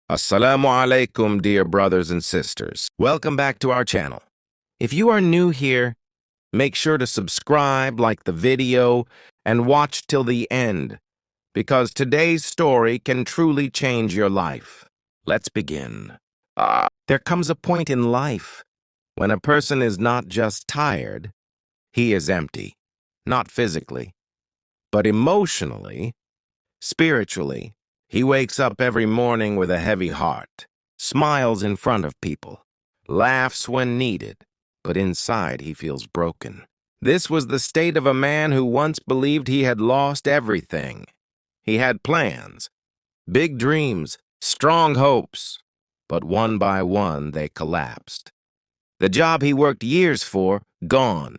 Assalamu alaikum, dear brothers and sisters. Welcome back to our channel. If you are new here, make sure to subscribe, like the video, and watch till the end, because today's story can truly change your life. Let's begin. There comes a point in life when a person is not just tired, he is empty. Not physically, but emotionally, spiritually. He wakes up every morning with a heavy heart, smiles in front of people, laughs when needed, but inside he feels broken. This was the state of a man who once believed he had lost everything. He had plans, big dreams, strong hopes, but one by one they collapsed. The job he worked years for, gone.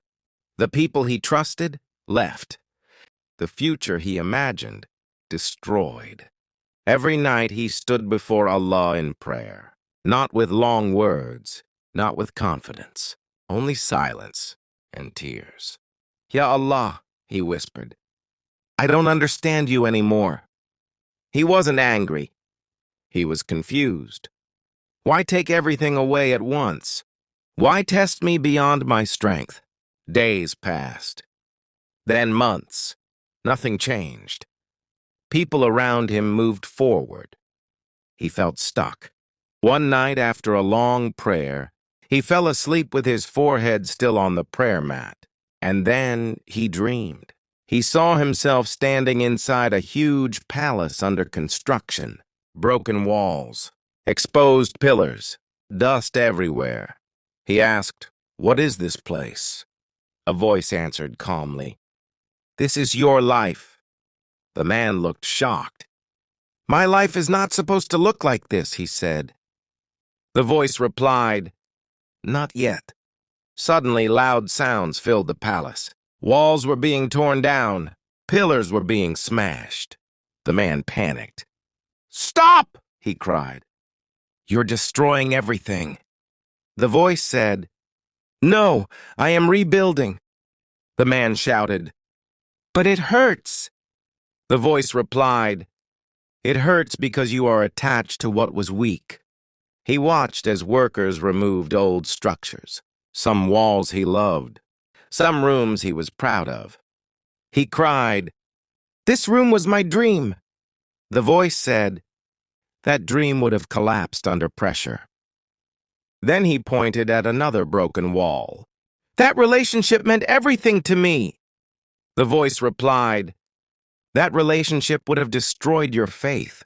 The people he trusted, left. The future he imagined, destroyed. Every night he stood before Allah in prayer, not with long words, not with confidence, only silence and tears. Ya Allah, he whispered, I don't understand you anymore. He wasn't angry. He was confused. Why take everything away at once? Why test me beyond my strength? Days passed. Then months. Nothing changed. People around him moved forward. He felt stuck. One night after a long prayer, he fell asleep with his forehead still on the prayer mat. And then he dreamed. He saw himself standing inside a huge palace under construction. Broken walls, exposed pillars, dust everywhere. He asked, "What is this place?" A voice answered calmly, "This is your life." The man looked shocked. "My life is not supposed to look like this," he said. The voice replied, "Not yet." Suddenly, loud sounds filled the palace. Walls were being torn down. Pillars were being smashed. The man panicked. "Stop!" he cried. "You're destroying everything." The voice said, "No, I am rebuilding." The man shouted, "But it hurts." The voice replied, "It hurts because you are attached to what was weak." He watched as workers removed old structures, some walls he loved, some rooms he was proud of. He cried, "This room was my dream." The voice said, "That dream would have collapsed under pressure." Then he pointed at another broken wall. "That relationship meant everything to me." The voice replied, "That relationship would have destroyed your faith."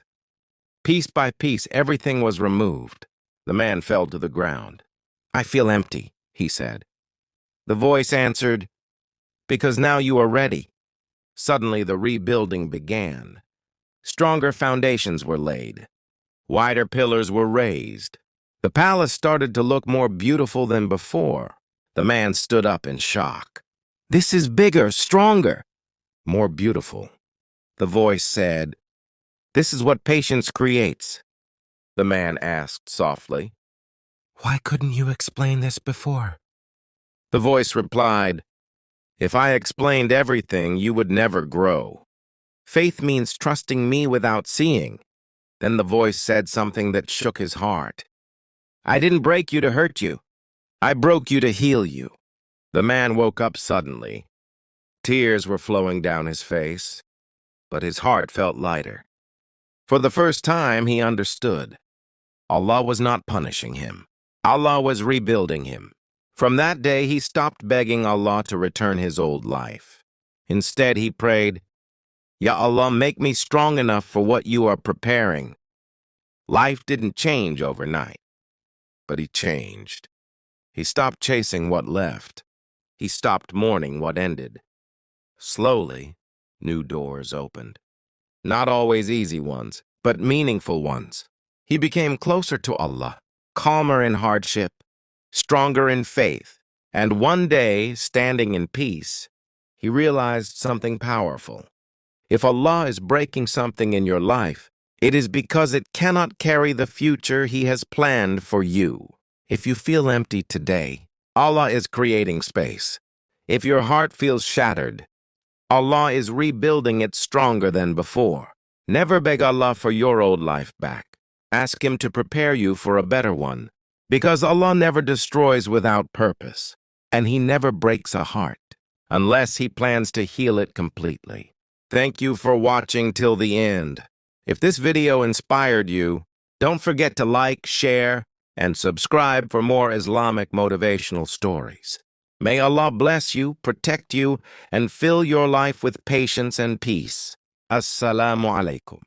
Piece by piece, everything was removed. The man fell to the ground. "I feel empty," he said. The voice answered, "Because now you are ready." Suddenly, the rebuilding began. Stronger foundations were laid. Wider pillars were raised. The palace started to look more beautiful than before. The man stood up in shock. "This is bigger, stronger, more beautiful." The voice said, "This is what patience creates." The man asked softly, "Why couldn't you explain this before?" The voice replied, "If I explained everything, you would never grow. Faith means trusting me without seeing." Then the voice said something that shook his heart. "I didn't break you to hurt you. I broke you to heal you." The man woke up suddenly. Tears were flowing down his face, but his heart felt lighter. For the first time, he understood. Allah was not punishing him. Allah was rebuilding him. From that day, he stopped begging Allah to return his old life. Instead, he prayed, "Ya Allah, make me strong enough for what you are preparing." Life didn't change overnight, but he changed. He stopped chasing what left. He stopped mourning what ended. Slowly, new doors opened. Not always easy ones, but meaningful ones. He became closer to Allah, calmer in hardship, stronger in faith, and one day, standing in peace, he realized something powerful. If Allah is breaking something in your life, it is because it cannot carry the future He has planned for you. If you feel empty today, Allah is creating space. If your heart feels shattered, Allah is rebuilding it stronger than before. Never beg Allah for your old life back. Ask Him to prepare you for a better one, because Allah never destroys without purpose, and He never breaks a heart unless He plans to heal it completely. Thank you for watching till the end. If this video inspired you, don't forget to like, share, and subscribe for more Islamic motivational stories. May Allah bless you, protect you, and fill your life with patience and peace. Assalamu alaikum.